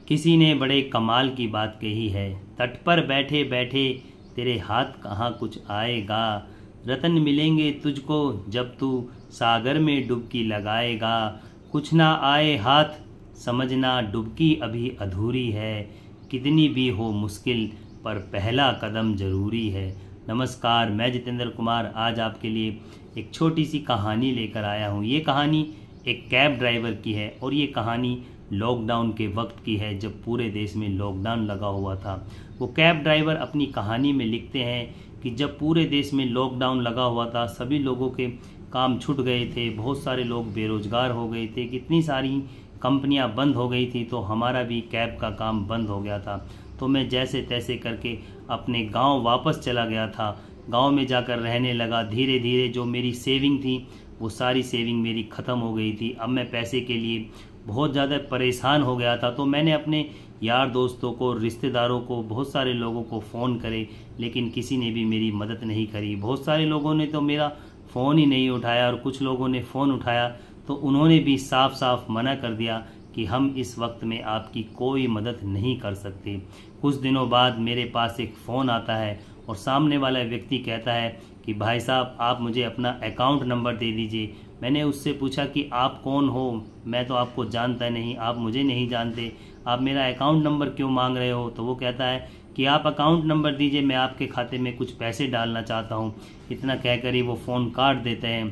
किसी ने बड़े कमाल की बात कही है, तट पर बैठे बैठे तेरे हाथ कहाँ कुछ आएगा। रतन मिलेंगे तुझको जब तू सागर में डुबकी लगाएगा। कुछ ना आए हाथ समझना डुबकी अभी अधूरी है। कितनी भी हो मुश्किल पर पहला कदम ज़रूरी है। नमस्कार, मैं जितेंद्र कुमार आज आपके लिए एक छोटी सी कहानी लेकर आया हूँ। ये कहानी एक कैब ड्राइवर की है और ये कहानी लॉकडाउन के वक्त की है, जब पूरे देश में लॉकडाउन लगा हुआ था। वो कैब ड्राइवर अपनी कहानी में लिखते हैं कि जब पूरे देश में लॉकडाउन लगा हुआ था, सभी लोगों के काम छूट गए थे, बहुत सारे लोग बेरोजगार हो गए थे, कितनी सारी कंपनियां बंद हो गई थी, तो हमारा भी कैब का काम बंद हो गया था। तो मैं जैसे तैसे करके अपने गांव वापस चला गया था। गांव में जाकर रहने लगा। धीरे धीरे जो मेरी सेविंग थी वो सारी सेविंग मेरी ख़त्म हो गई थी। अब मैं पैसे के लिए बहुत ज़्यादा परेशान हो गया था। तो मैंने अपने यार दोस्तों को, रिश्तेदारों को, बहुत सारे लोगों को फ़ोन करे, लेकिन किसी ने भी मेरी मदद नहीं करी। बहुत सारे लोगों ने तो मेरा फ़ोन ही नहीं उठाया और कुछ लोगों ने फ़ोन उठाया तो उन्होंने भी साफ साफ मना कर दिया कि हम इस वक्त में आपकी कोई मदद नहीं कर सकते। कुछ दिनों बाद मेरे पास एक फ़ोन आता है और सामने वाला व्यक्ति कहता है कि भाई साहब, आप मुझे अपना अकाउंट नंबर दे दीजिए। मैंने उससे पूछा कि आप कौन हो, मैं तो आपको जानता नहीं, आप मुझे नहीं जानते, आप मेरा अकाउंट नंबर क्यों मांग रहे हो। तो वो कहता है कि आप अकाउंट नंबर दीजिए, मैं आपके खाते में कुछ पैसे डालना चाहता हूँ। इतना कहकर ही वो फ़ोन काट देते हैं।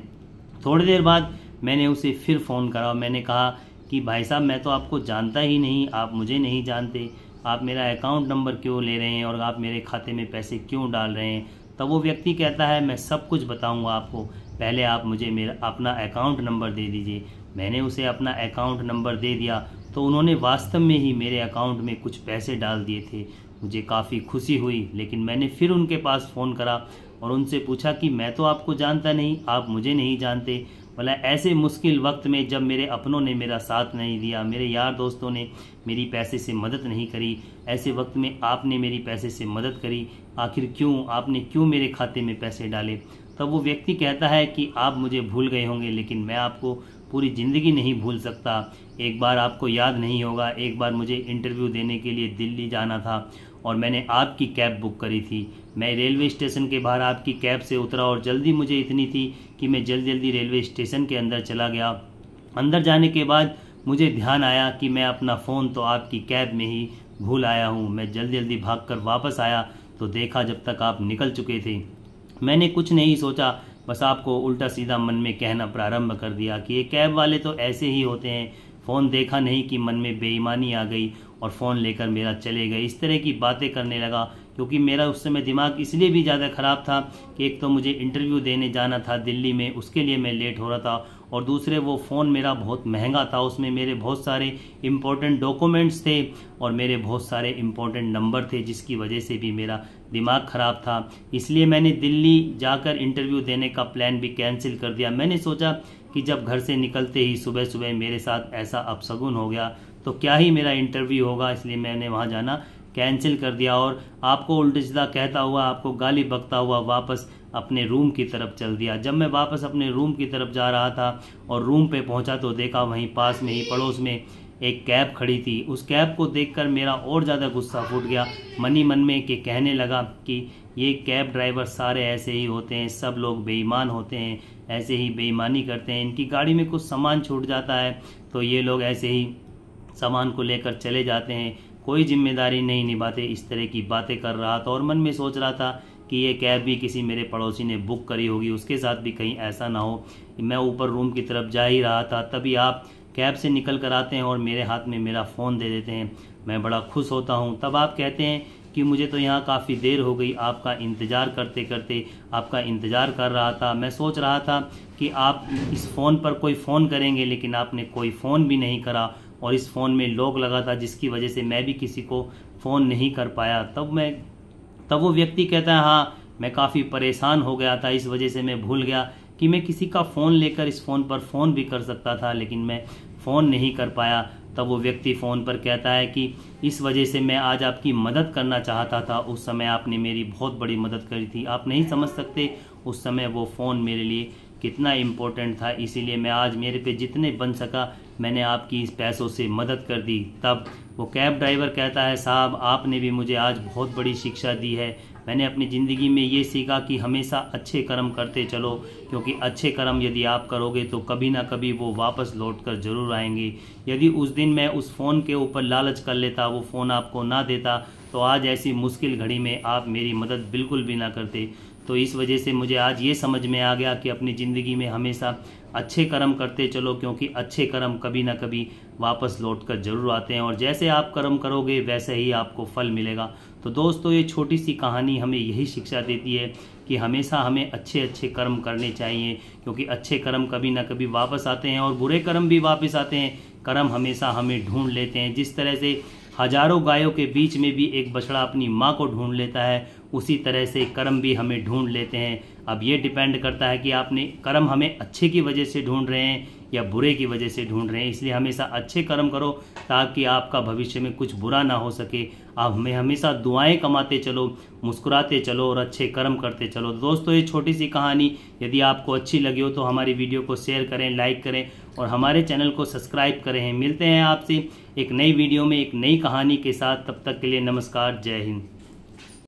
थोड़ी देर बाद मैंने उसे फिर फ़ोन करा और मैंने कहा कि भाई साहब, मैं तो आपको जानता ही नहीं, आप मुझे नहीं जानते, आप मेरा अकाउंट नंबर क्यों ले रहे हैं और आप मेरे खाते में पैसे क्यों डाल रहे हैं। तब वो व्यक्ति कहता है, मैं सब कुछ बताऊंगा आपको, पहले आप मुझे मेरा अपना अकाउंट नंबर दे दीजिए। मैंने उसे अपना अकाउंट नंबर दे दिया तो उन्होंने वास्तव में ही मेरे अकाउंट में कुछ पैसे डाल दिए थे। मुझे काफ़ी खुशी हुई, लेकिन मैंने फिर उनके पास फ़ोन करा और उनसे पूछा कि मैं तो आपको जानता नहीं, आप मुझे नहीं जानते। बोला ऐसे मुश्किल वक्त में जब मेरे अपनों ने मेरा साथ नहीं दिया, मेरे यार दोस्तों ने मेरी पैसे से मदद नहीं करी, ऐसे वक्त में आपने मेरी पैसे से मदद करी, आखिर क्यों, आपने क्यों मेरे खाते में पैसे डाले। तब वो व्यक्ति कहता है कि आप मुझे भूल गए होंगे, लेकिन मैं आपको पूरी ज़िंदगी नहीं भूल सकता। एक बार आपको याद नहीं होगा, एक बार मुझे इंटरव्यू देने के लिए दिल्ली जाना था और मैंने आपकी कैब बुक करी थी। मैं रेलवे स्टेशन के बाहर आपकी कैब से उतरा और जल्दी मुझे इतनी थी कि मैं जल्दी रेलवे स्टेशन के अंदर चला गया। अंदर जाने के बाद मुझे ध्यान आया कि मैं अपना फ़ोन तो आपकी कैब में ही भूल आया हूँ। मैं जल्दी भागकर वापस आया तो देखा जब तक आप निकल चुके थे। मैंने कुछ नहीं सोचा, बस आपको उल्टा सीधा मन में कहना प्रारंभ कर दिया कि ये कैब वाले तो ऐसे ही होते हैं। फ़ोन देखा नहीं कि मन में बेईमानी आ गई और फ़ोन लेकर मेरा चले गए। इस तरह की बातें करने लगा, क्योंकि मेरा उस समय दिमाग इसलिए भी ज़्यादा ख़राब था कि एक तो मुझे इंटरव्यू देने जाना था दिल्ली में, उसके लिए मैं लेट हो रहा था, और दूसरे वो फ़ोन मेरा बहुत महंगा था, उसमें मेरे बहुत सारे इम्पोर्टेंट डॉक्यूमेंट्स थे और मेरे बहुत सारे इम्पोर्टेंट नंबर थे, जिसकी वजह से भी मेरा दिमाग ख़राब था। इसलिए मैंने दिल्ली जाकर इंटरव्यू देने का प्लान भी कैंसिल कर दिया। मैंने सोचा कि जब घर से निकलते ही सुबह सुबह मेरे साथ ऐसा अपशगुन हो गया तो क्या ही मेरा इंटरव्यू होगा, इसलिए मैंने वहाँ जाना कैंसिल कर दिया और आपको उल्टा सीधा कहता हुआ, आपको गाली बकता हुआ वापस अपने रूम की तरफ चल दिया। जब मैं वापस अपने रूम की तरफ जा रहा था और रूम पे पहुंचा तो देखा वहीं पास में ही पड़ोस में एक कैब खड़ी थी। उस कैब को देखकर मेरा और ज़्यादा गुस्सा फूट गया। मन ही मन में कि कहने लगा कि ये कैब ड्राइवर सारे ऐसे ही होते हैं, सब लोग बेईमान होते हैं, ऐसे ही बेईमानी करते हैं। इनकी गाड़ी में कुछ सामान छूट जाता है तो ये लोग ऐसे ही सामान को लेकर चले जाते हैं, कोई जिम्मेदारी नहीं निभाते। इस तरह की बातें कर रहा था और मन में सोच रहा था कि ये कैब भी किसी मेरे पड़ोसी ने बुक करी होगी, उसके साथ भी कहीं ऐसा ना हो। मैं ऊपर रूम की तरफ जा ही रहा था, तभी आप कैब से निकल कर आते हैं और मेरे हाथ में मेरा फ़ोन दे देते हैं। मैं बड़ा खुश होता हूँ। तब आप कहते हैं कि मुझे तो यहाँ काफ़ी देर हो गई, आपका इंतज़ार करते करते आपका इंतज़ार कर रहा था। मैं सोच रहा था कि आप इस फ़ोन पर कोई फ़ोन करेंगे, लेकिन आपने कोई फ़ोन भी नहीं करा और इस फ़ोन में लॉक लगा था, जिसकी वजह से मैं भी किसी को फ़ोन नहीं कर पाया। तब वो व्यक्ति कहता है, हाँ, मैं काफ़ी परेशान हो गया था, इस वजह से मैं भूल गया कि मैं किसी का फ़ोन लेकर इस फ़ोन पर फ़ोन भी कर सकता था, लेकिन मैं फ़ोन नहीं कर पाया। तब वो व्यक्ति फ़ोन पर कहता है कि इस वजह से मैं आज आपकी मदद करना चाहता था, उस समय आपने मेरी बहुत बड़ी मदद करी थी, आप नहीं समझ सकते उस समय वो फ़ोन मेरे लिए कितना इम्पोर्टेंट था, इसीलिए मैं आज मेरे पे जितने बन सका मैंने आपकी इस पैसों से मदद कर दी। तब वो कैब ड्राइवर कहता है, साहब आपने भी मुझे आज बहुत बड़ी शिक्षा दी है। मैंने अपनी ज़िंदगी में ये सीखा कि हमेशा अच्छे कर्म करते चलो, क्योंकि अच्छे कर्म यदि आप करोगे तो कभी ना कभी वो वापस लौट कर ज़रूर आएंगे। यदि उस दिन मैं उस फ़ोन के ऊपर लालच कर लेता, वो फ़ोन आपको ना देता, तो आज ऐसी मुश्किल घड़ी में आप मेरी मदद बिल्कुल भी ना करते। तो इस वजह से मुझे आज ये समझ में आ गया कि अपनी ज़िंदगी में हमेशा अच्छे कर्म करते चलो, क्योंकि अच्छे कर्म कभी ना कभी वापस लौट कर ज़रूर आते हैं, और जैसे आप कर्म करोगे वैसे ही आपको फल मिलेगा। तो दोस्तों, ये छोटी सी कहानी हमें यही शिक्षा देती है कि हमेशा हमें अच्छे अच्छे कर्म करने चाहिए, क्योंकि अच्छे कर्म कभी ना कभी वापस आते हैं और बुरे कर्म भी वापस आते हैं। कर्म हमेशा हमें ढूंढ लेते हैं। जिस तरह से हजारों गायों के बीच में भी एक बछड़ा अपनी माँ को ढूंढ लेता है, उसी तरह से कर्म भी हमें ढूंढ लेते हैं। अब ये डिपेंड करता है कि आपने कर्म हमें अच्छे की वजह से ढूंढ रहे हैं या बुरे की वजह से ढूंढ रहे हैं। इसलिए हमेशा अच्छे कर्म करो ताकि आपका भविष्य में कुछ बुरा ना हो सके। आप हमें हमेशा दुआएं कमाते चलो, मुस्कुराते चलो और अच्छे कर्म करते चलो। दोस्तों, ये छोटी सी कहानी यदि आपको अच्छी लगी हो तो हमारी वीडियो को शेयर करें, लाइक करें और हमारे चैनल को सब्सक्राइब करें। मिलते हैं आपसे एक नई वीडियो में एक नई कहानी के साथ। तब तक के लिए नमस्कार, जय हिंद।